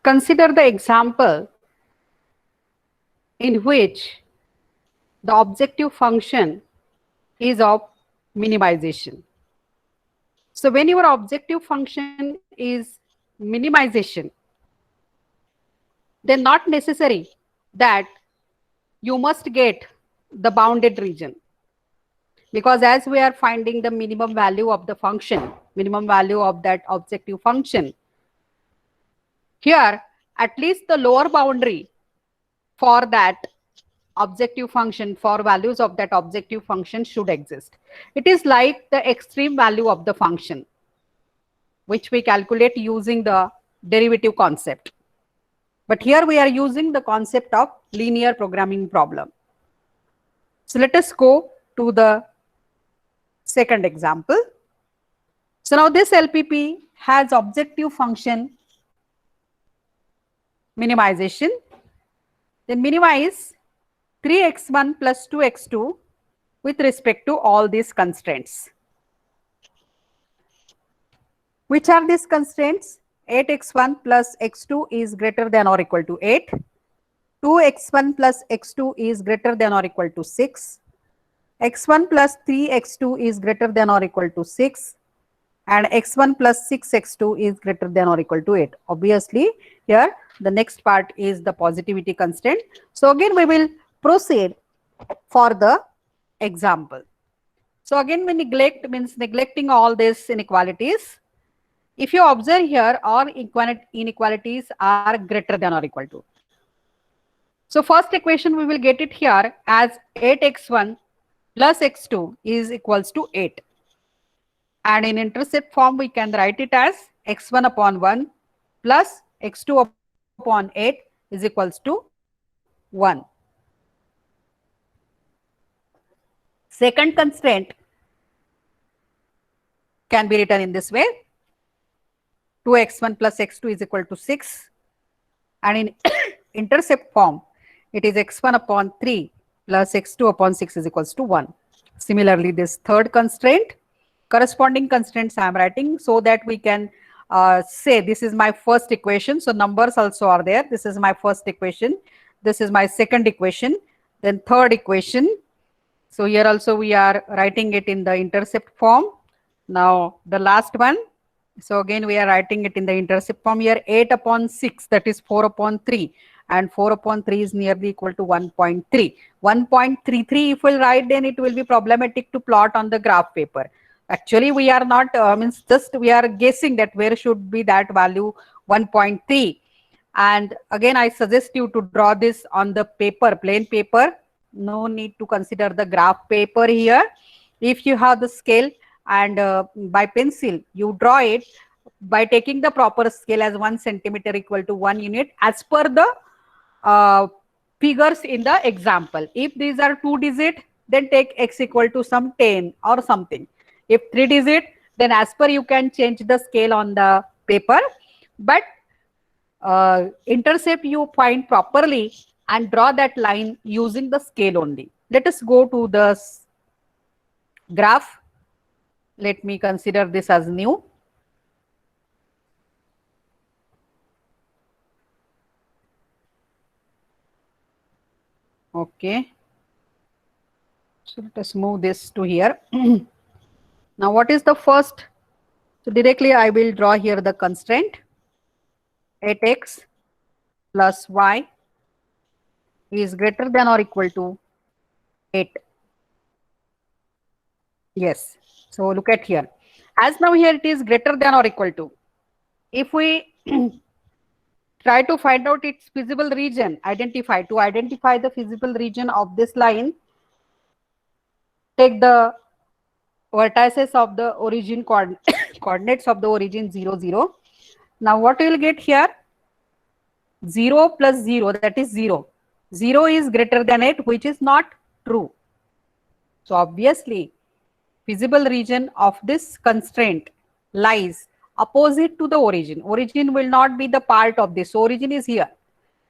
consider the example in which the objective function is of minimization. So when your objective function is minimization, then not necessary that you must get the bounded region, because as we are finding the minimum value of the function, minimum value of that objective function, here at least the lower boundary for that objective function, for values of that objective function should exist. It is like the extreme value of the function, which we calculate using the derivative concept. But here we are using the concept of linear programming problem. So let us go to the second example. So now this LPP has objective function minimization. Then minimize 3x1 plus 2x2 with respect to all these constraints. Which are these constraints? 8x1 plus x2 is greater than or equal to 8. 2x1 plus x2 is greater than or equal to 6. x1 plus 3x2 is greater than or equal to 6. And x1 plus 6x2 is greater than or equal to 8. Obviously, here the next part is the positivity constraint. So again, we will proceed for the example. So again, we neglect means neglecting all these inequalities. If you observe here, all inequalities are greater than or equal to. So first equation we will get it here as 8x1 plus x2 is equals to 8. And in intercept form, we can write it as x1 upon 1 plus x2 upon 8 is equals to 1. Second constraint can be written in this way. 2x1 plus x2 is equal to 6. And in intercept form, it is x1 upon 3 plus x2 upon 6 is equals to 1. Similarly, this third constraint, corresponding constraints I am writing so that we can say this is my first equation. So numbers also are there. This is my first equation. This is my second equation. Then third equation. So here also we are writing it in the intercept form. Now the last one. So again we are writing it in the intercept form here. 8 upon 6, that is 4 upon 3. And 4 upon 3 is nearly equal to 1.3. 1.33 if we'll write, then it will be problematic to plot on the graph paper. Actually, we are not, means just we are guessing that where should be that value 1.3. And again, I suggest you to draw this on the paper, plain paper. No need to consider the graph paper here. If you have the scale and by pencil, you draw it by taking the proper scale as 1 centimeter equal to 1 unit as per the figures in the example. If these are 2 digit, then take x equal to some 10 or something. If 3 digit, then as per you can change the scale on the paper. But intercept you find properly and draw that line using the scale only. Let us go to the graph. Let me consider this as new. Okay. So let us move this to here. Now what is the first? So directly I will draw here the constraint. 8x plus y is greater than or equal to 8. Yes. So look at here. As now here it is greater than or equal to. If we try to find out its feasible region, identify the feasible region of this line, take the vertices of the origin coordinates of the origin 0, 0. Now what we will get here? 0 plus 0, that is 0. 0 is greater than 8, which is not true. So obviously, feasible region of this constraint lies opposite to the origin. Origin will not be the part of this. So origin is here.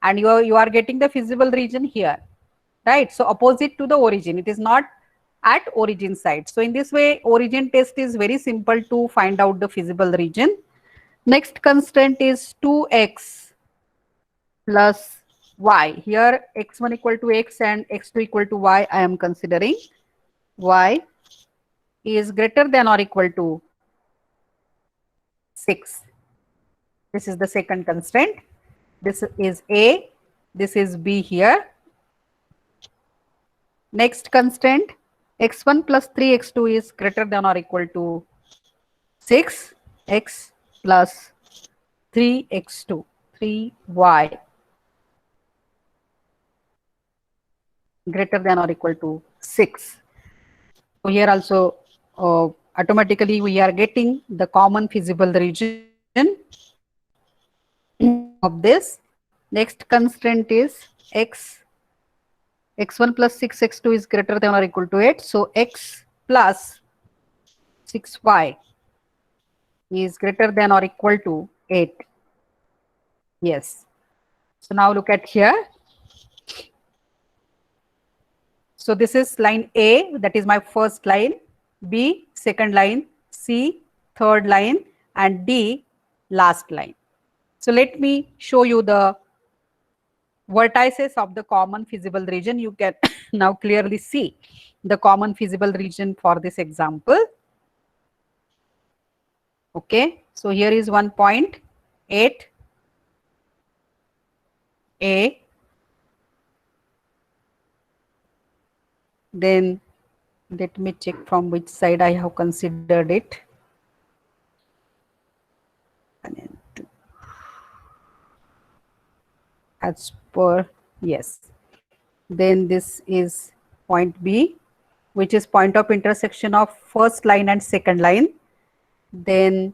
And you are getting the feasible region here. Right? So opposite to the origin. It is not at origin side. So in this way, origin test is very simple to find out the feasible region. Next constraint is 2x plus y. Here x1 equal to x and x2 equal to y. I am considering y is greater than or equal to 6. This is the second constraint. This is A, this is B here. Next constraint, x1 plus 3x2 is greater than or equal to 6, x plus 3x2, 3y greater than or equal to 6. So here also automatically we are getting the common feasible region of this. Next constraint is x1 plus 6x2 is greater than or equal to 8. So x plus 6y is greater than or equal to 8. Yes. So now look at here. So this is line A, that is my first line, B, second line, C, third line, and D, last line. So let me show you the vertices of the common feasible region. You can now clearly see the common feasible region for this example. Okay, so here is 1 point 8 A. Then let me check from which side I have considered it. As per, yes. Then this is point B, which is point of intersection of first line and second line. Then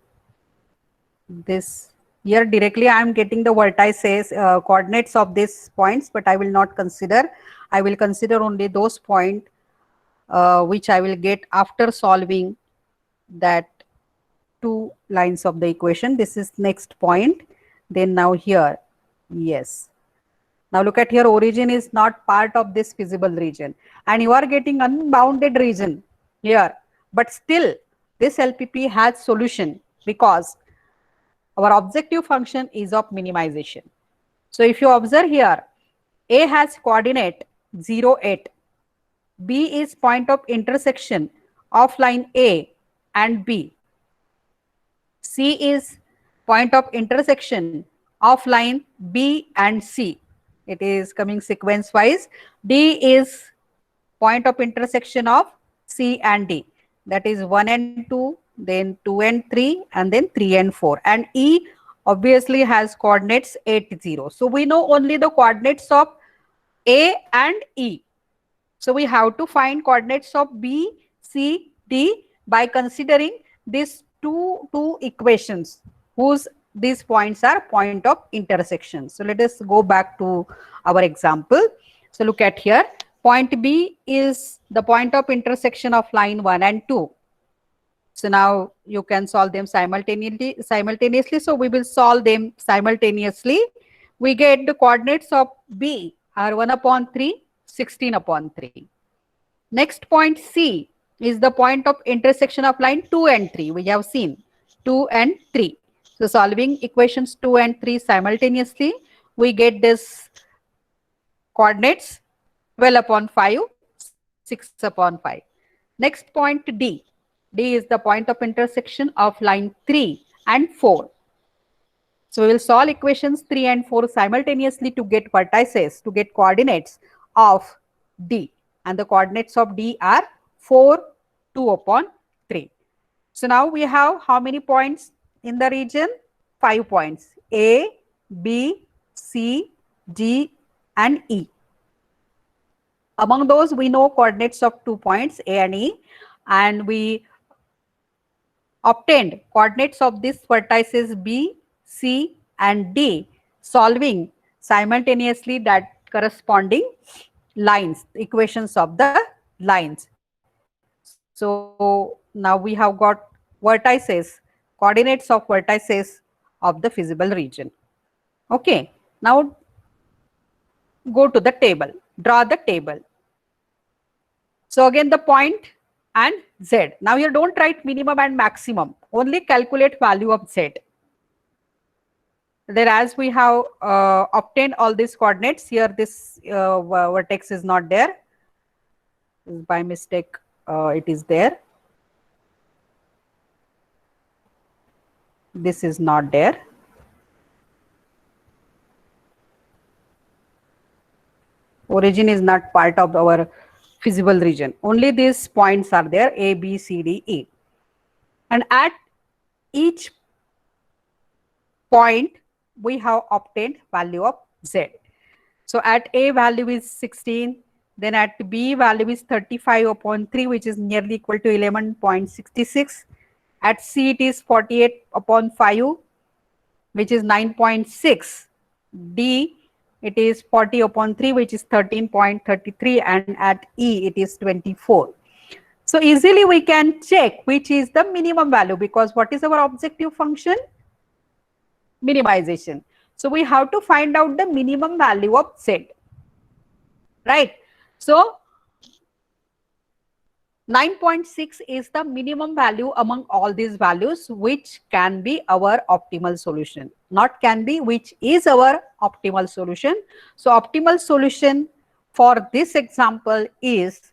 this here directly I am getting the vertices coordinates of these points, but I will not consider. I will consider only those points which I will get after solving that 2 lines of the equation. This is next point. Then now here, yes. Now look at here, origin is not part of this feasible region and you are getting unbounded region here, but still this LPP has solution because our objective function is of minimization. So if you observe here, A has coordinate 0, 8. B is point of intersection of line A and B. C is point of intersection of line B and C. It is coming sequence wise. D is point of intersection of C and D. That is 1 and 2, then 2 and 3, and then 3 and 4. And E obviously has coordinates 8, 0. So we know only the coordinates of A and E. So we have to find coordinates of B, C, D by considering these two equations whose these points are point of intersection. So let us go back to our example. So look at here. Point B is the point of intersection of line 1 and 2. So now you can solve them simultaneously. So we will solve them simultaneously. We get the coordinates of B are 1 upon 3, 16 upon 3. Next point C is the point of intersection of line 2 and 3. We have seen 2 and 3. So solving equations 2 and 3 simultaneously, we get this coordinates 12 upon 5, 6 upon 5. Next point D. D is the point of intersection of line 3 and 4. So we will solve equations 3 and 4 simultaneously to get vertices, to get coordinates of D. And the coordinates of D are 4, 2 upon 3. So now we have how many points in the region? 5 points. A, B, C, D, and E. Among those, we know coordinates of 2 points, A and E, and we obtained coordinates of these vertices B, C, and D, solving simultaneously that corresponding lines, equations of the lines. So now we have got vertices, coordinates of vertices of the feasible region. Okay, now go to the table, draw the table. So again the point and Z. Now here don't write minimum and maximum, only calculate value of Z. Then as we have obtained all these coordinates, here this vertex is not there. By mistake, it is there. This is not there. Origin is not part of our feasible region. Only these points are there, A, B, C, D, E. And at each point, we have obtained value of Z. So at A value is 16, then at B value is 35 upon 3, which is nearly equal to 11.66. At C it is 48 upon 5, which is 9.6. D it is 40 upon 3, which is 13.33, and at E it is 24. So easily we can check which is the minimum value, because what is our objective function? Minimization. So we have to find out the minimum value of Z, right? So 9.6 is the minimum value among all these values, which can be our optimal solution. Not can be, which is our optimal solution. So optimal solution for this example is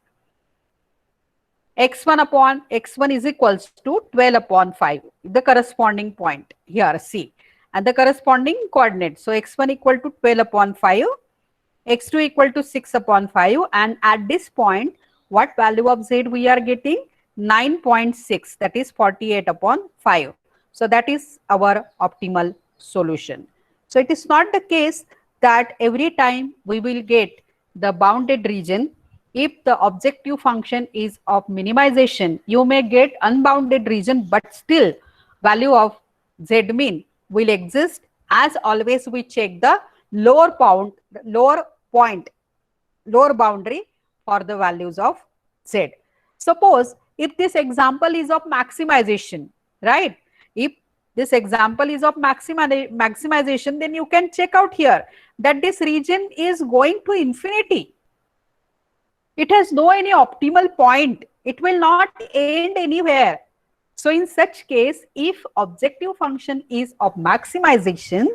x1 upon x1 is equals to 12 upon 5, the corresponding point here, C, and the corresponding coordinate. So x1 equal to 12 upon 5, x2 equal to 6 upon 5, and at this point, what value of Z we are getting? 9.6, that is 48 upon 5. So that is our optimal solution. So it is not the case that every time we will get the bounded region. If the objective function is of minimization, you may get unbounded region, but still value of Z mean will exist. As always, we check the lower boundary for the values of Z. Suppose if this example is of maximization, right? If this example is of maximization, then you can check out here that this region is going to infinity. It has no any optimal point. It will not end anywhere. So in such case, if objective function is of maximization,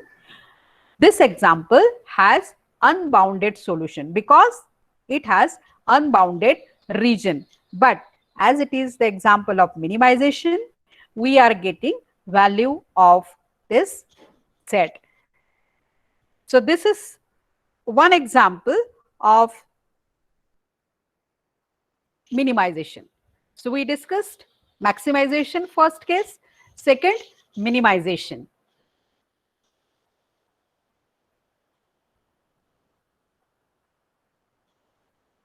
this example has unbounded solution because it has unbounded region. But as it is the example of minimization, we are getting value of this Z. So this is one example of minimization. So we discussed maximization first case, second minimization.